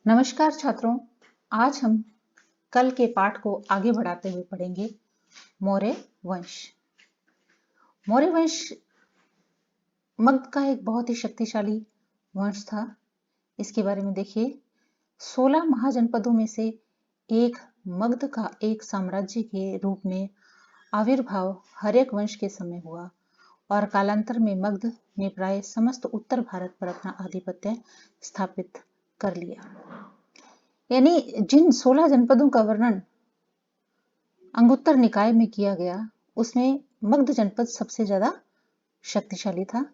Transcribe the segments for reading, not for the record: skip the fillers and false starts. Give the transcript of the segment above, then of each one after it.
नमस्कार छात्रों, आज हम कल के पाठ को आगे बढ़ाते हुए पढ़ेंगे मौर्य वंश। मौर्य वंश मगध का एक बहुत ही शक्तिशाली वंश था। इसके बारे में देखिए, 16 महाजनपदों में से एक मगध का एक साम्राज्य के रूप में आविर्भाव हर्यक वंश के समय हुआ और कालांतर में मगध ने प्राय समस्त उत्तर भारत पर अपना आधिपत्य स्थापित कर लिया। यानी जिन 16 जनपदों का वर्णन अंगुत्तर निकाय में किया गया, उसमें मगध जनपद सबसे ज्यादा शक्तिशाली था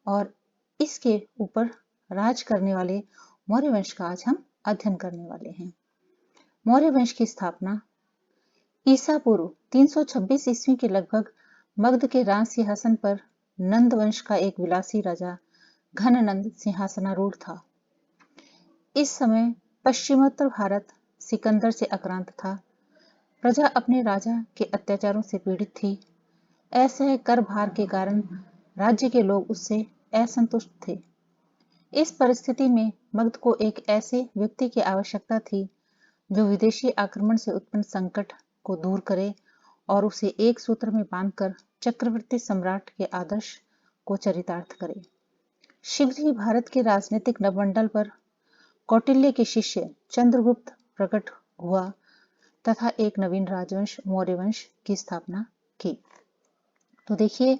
और इसके ऊपर राज करने वाले मौर्य वंश का आज हम अध्ययन करने वाले हैं। मौर्य वंश की स्थापना ईसा पूर्व 326 ईस्वी के लगभग मगध के राज सिंहासन पर नंद वंश का एक विलासी राजा घननंद सिंहासनारूढ़ था। इस समय पश्चिमोत्तर भारत सिकंदर से आक्रांत था। प्रजा अपने राजा के अत्याचारों से पीड़ित थी। ऐसे कर भार के कारण राज्य के लोग उससे असंतुष्ट थे। इस परिस्थिति में मगध को एक ऐसे व्यक्ति की आवश्यकता थी जो विदेशी आक्रमण से उत्पन्न संकट को दूर करे और उसे एक सूत्र में बांधकर चक्रवर्ती सम्राट के आदर्श को चरितार्थ करे। शीघ्र ही भारत के राजनीतिक नवमंडल पर कौटिल्य के शिष्य चंद्रगुप्त प्रकट हुआ तथा एक नवीन राजवंश मौर्य वंश की स्थापना की। तो देखिए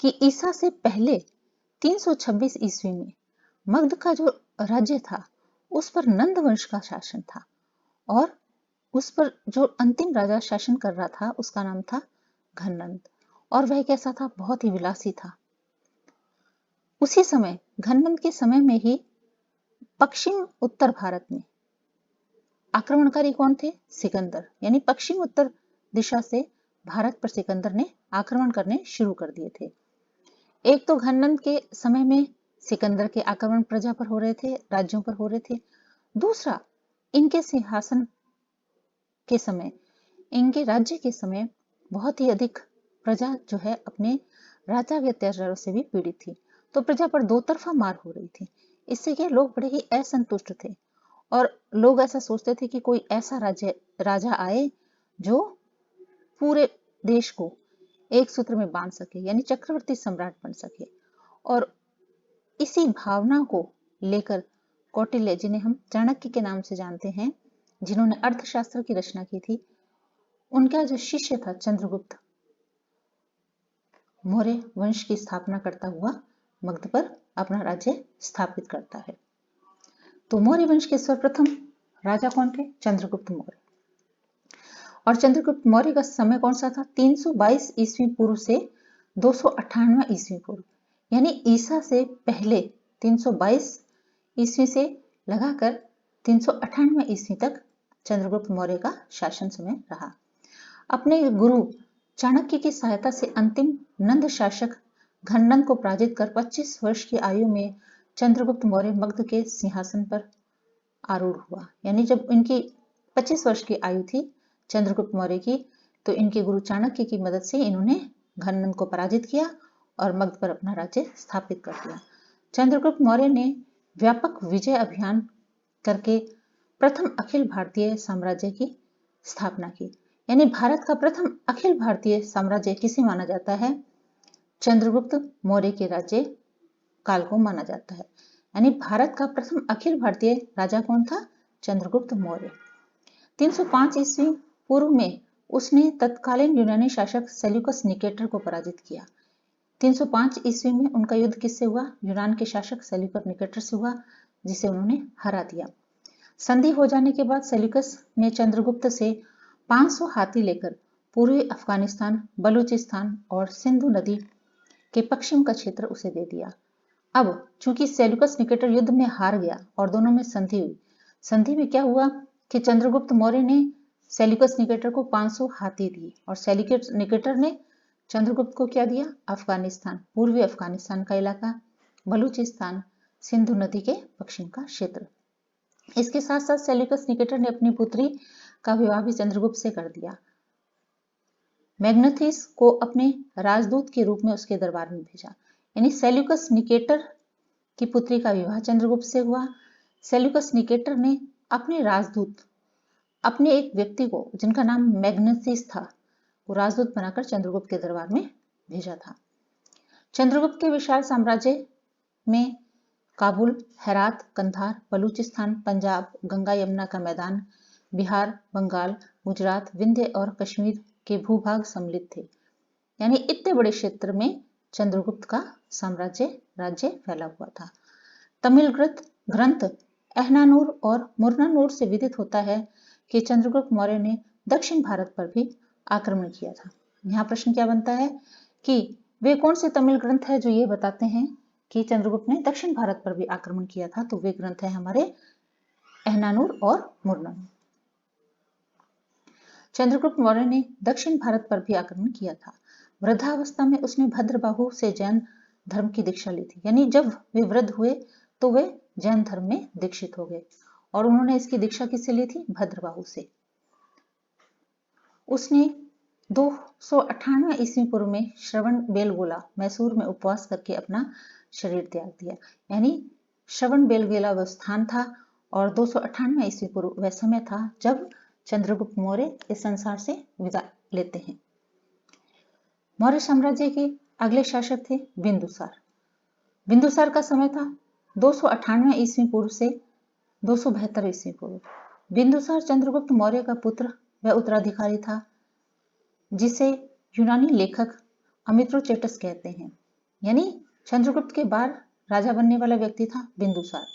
कि ईसा से पहले 326 ईस्वी में मगध का जो राज्य था उस पर नंद वंश का शासन था और उस पर जो अंतिम राजा शासन कर रहा था उसका नाम था घननंद। और वह कैसा था? बहुत ही विलासी था। उसी समय घननंद के समय में ही पश्चिम उत्तर भारत में आक्रमणकारी कौन थे? सिकंदर। यानी पश्चिम उत्तर दिशा से भारत पर सिकंदर ने आक्रमण करने शुरू कर दिए थे। एक तो घननंद के समय में सिकंदर के आक्रमण प्रजा पर हो रहे थे, राज्यों पर हो रहे थे। दूसरा, इनके सिंहासन के समय, इनके राज्य के समय बहुत ही अधिक प्रजा जो है अपने राजा के अत्याचारों से भी पीड़ित थी। तो प्रजा पर दो तरफा मार हो रही थी। इससे क्या लोग बड़े ही असंतुष्ट थे और लोग ऐसा सोचते थे कि कोई ऐसा राजा आए जो पूरे देश को एक सूत्र में बांध सके, यानी चक्रवर्ती सम्राट बन सके। और इसी भावना को लेकर कौटिल्य, जिन्हें हम चाणक्य के नाम से जानते हैं, जिन्होंने अर्थशास्त्र की रचना की थी, उनका जो शिष्य था चंद्रगुप्त, मौर्य वंश की स्थापना करता हुआ मगध पर अपना राज्य स्थापित करता है। तो मौर्य वंश के सर्वप्रथम राजा कौन थे? चंद्रगुप्त मौर्य। और चंद्रगुप्त मौर्य का समय कौन सा था? 322 ईस्वी पूर्व से 298 ईस्वी पूर्व, यानी ईसा से पहले 322 ईस्वी से लगाकर 398 ईस्वी तक चंद्रगुप्त मौर्य का शासन समय रहा। अपने गुरु चाणक्य की सहायता से अंतिम नंद शासक घननंद को पराजित कर 25 वर्ष की आयु में चंद्रगुप्त मौर्य मगध के सिंहासन पर आरूढ़ हुआ। यानी जब इनकी 25 वर्ष की आयु थी चंद्रगुप्त मौर्य की, तो इनके गुरु चाणक्य की मदद से इन्होंने घननंद को पराजित किया और मगध पर अपना राज्य स्थापित कर दिया। चंद्रगुप्त मौर्य ने व्यापक विजय अभियान करके प्रथम अखिल भारतीय साम्राज्य की स्थापना की। यानी भारत का प्रथम अखिल भारतीय साम्राज्य किसे माना जाता है? चंद्रगुप्त मौर्य के राज्य काल को माना जाता है। यानी भारत का प्रथम अखिल भारतीय राजा कौन था? चंद्रगुप्त मौर्य। 305 ईस्वी पूर्व में उसने तत्कालीन यूनानी शासक सेल्यूकस निकेटर को पराजित किया। 305 ईस्वी में उनका युद्ध किससे हुआ? यूनान के शासक सेल्यूकस निकेटर से हुआ, जिसे उन्होंने हरा दिया। संधि हो जाने के बाद सेल्यूकस ने चंद्रगुप्त से 500 हाथी लेकर पूर्वी अफगानिस्तान, बलूचिस्तान और सिंधु नदी के पश्चिम का क्षेत्र उसे दे दिया। अब चूंकि सेल्यूकस निकेटर युद्ध में हार गया और दोनों में संधि हुई, संधि में क्या हुआ कि चंद्रगुप्त मौर्य ने सेल्यूकस निकेटर को 500 हाथी दिए और सेल्यूकस निकेटर ने चंद्रगुप्त को क्या दिया? अफगानिस्तान, पूर्वी अफगानिस्तान का इलाका, बलूचिस्तान, सिंधु नदी के पश्चिम का क्षेत्र। इसके साथ साथ सेल्यूकस निकेटर ने अपनी पुत्री का विवाह भी चंद्रगुप्त से कर दिया। मैग्नेथिस को अपने राजदूत के रूप में उसके दरबार में भेजा। यानी सेल्यूकस निकेटर की पुत्री का विवाह चंद्रगुप्त से हुआ। सेल्यूकस निकेटर ने अपने राजदूत, अपने एक व्यक्ति को जिनका नाम मैग्नेसिस था, वो राजदूत बनाकर चंद्रगुप्त के दरबार में भेजा था। चंद्रगुप्त के विशाल साम्राज्य में काबुल, हेरात, कंधार, बलूचिस्तान, पंजाब, गंगा यमुना का मैदान, बिहार, बंगाल, गुजरात, विंध्य और कश्मीर के भूभाग सम्मिलित थे। यानी इतने बड़े क्षेत्र में चंद्रगुप्त का राज्य फैला हुआ था। तमिल ग्रंथ एहनानूर और मुरनानूर से विदित होता है कि चंद्रगुप्त मौर्य ने दक्षिण भारत पर भी आक्रमण किया था। यहाँ प्रश्न क्या बनता है कि वे कौन से तमिल ग्रंथ है जो ये बताते हैं कि चंद्रगुप्त ने दक्षिण भारत पर भी आक्रमण किया था? तो वे ग्रंथ है हमारे एहनानूर और मुरनानूर। चंद्रगुप्त मौर्य ने दक्षिण भारत पर भी आक्रमण किया था। वृद्धावस्था में उसने भद्रबाहु से जैन धर्म की दीक्षा ली थी। यानी जब वे वृद्ध हुए तो वे जैन धर्म में दीक्षित हो गए और उन्होंने इसकी दीक्षा किससे ली थी? भद्रबाहु से। उसने 298 ईस्वी पूर्व में श्रवण बेलगोला मैसूर में उपवास करके अपना शरीर त्याग दिया। यानी श्रवण बेलगोला वह स्थान था और 298 ईस्वी पूर्व वह समय था जब चंद्रगुप्त मौर्य इस संसार से विदा लेते हैं। मौर्य साम्राज्य के अगले शासक थे बिंदुसार। बिंदुसार का समय था 298 ईस्वी पूर्व से 272 ईस्वी पूर्व। बिंदुसार चंद्रगुप्त मौर्य का पुत्र व उत्तराधिकारी था, जिसे यूनानी लेखक अमित्रोचेटस कहते हैं। यानी चंद्रगुप्त के बाद राजा बनने वाला व्यक्ति था बिंदुसार।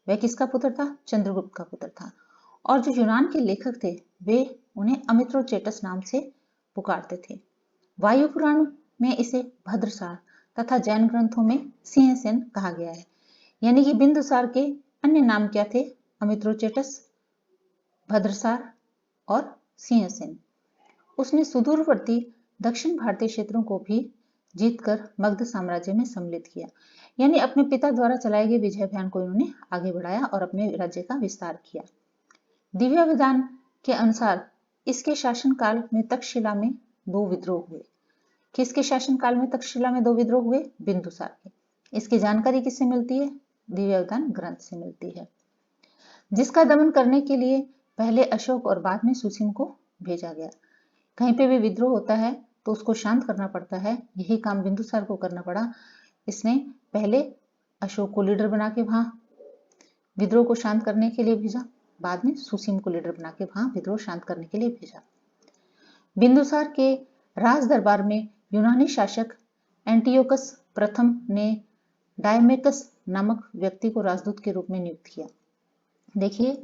वह किसका पुत्र था? चंद्रगुप्त का पुत्र था। और जो यूनान के लेखक थे वे उन्हें अमित्रोचेटस नाम से पुकारते थे। वायु पुराण में इसे भद्रसार तथा जैन ग्रंथों में सिंहसेन कहा गया है। यानी कि बिंदुसार के अन्य नाम क्या थे? अमित्रोचेटस, भद्रसार और सिंहसेन। उसने सुदूरवर्ती दक्षिण भारतीय क्षेत्रों को भी जीतकर मगध साम्राज्य में सम्मिलित किया। यानी अपने पिता द्वारा चलाए गए विजय अभियान को इन्होंने आगे बढ़ाया और अपने राज्य का विस्तार किया। दिव्य विधान के अनुसार इसके शासनकाल में तक्षशिला में 2 विद्रोह हुए। किसके शासनकाल में तक्षशिला में 2 विद्रोह हुए? बिंदुसार के। इसकी जानकारी किससे मिलती है? दिव्य विधान ग्रंथ से मिलती है। जिसका दमन करने के लिए पहले अशोक और बाद में सुसीम को भेजा गया। कहीं पे भी विद्रोह होता है तो उसको शांत करना पड़ता है, यही काम बिंदुसार को करना पड़ा। इसने पहले अशोक को लीडर बना के वहां विद्रोह को शांत करने के लिए भेजा, बाद में सुसीम को लीडर बना के वहां विद्रोह शांत करने के लिए भेजा। बिंदुसार के राज दरबार में यूनानी शासक एंटियोकस प्रथम ने डायमेकस नामक व्यक्ति को राजदूत के रूप में नियुक्त किया। देखिए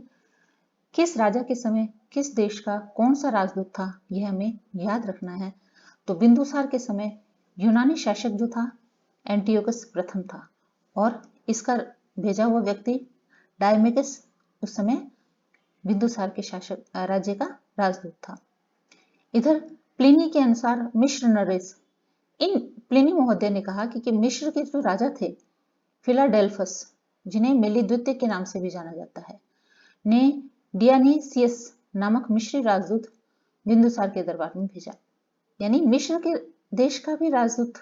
किस राजा के समय किस देश का कौन सा राजदूत था, यह हमें याद रखना है। तो बिंदुसार के समय यूनानी शासक जो था एंटियोकस प्रथम था और इसका भेजा हुआ व्यक्ति डायमेकस उस समय बिंदुसार के शासक राज्य का राजदूत था। इधर प्लिनी के अनुसार मिश्र नरेश, इन प्लिनी महोदय ने कहा कि मिश्र के जो राजा थे फिलाडेल्फस, जिन्हें मेली द्वितीय के नाम से भी जाना जाता है, ने डियानीसियस नामक मिश्री राजदूत बिंदुसार के दरबार में भेजा। यानी मिश्र के देश का भी राजदूत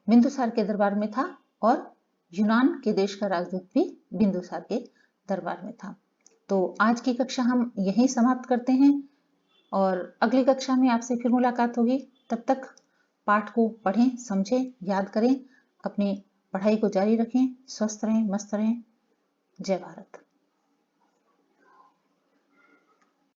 बिंदुसार के दरबार में था और यूनान के देश का राजदूत भी बिंदुसार के दरबार में था। तो आज की कक्षा हम यहीं समाप्त करते हैं और अगली कक्षा में आपसे फिर मुलाकात होगी। तब तक पाठ को पढ़ें, समझें, याद करें, अपनी पढ़ाई को जारी रखें, स्वस्थ रहें, मस्त रहें। जय भारत।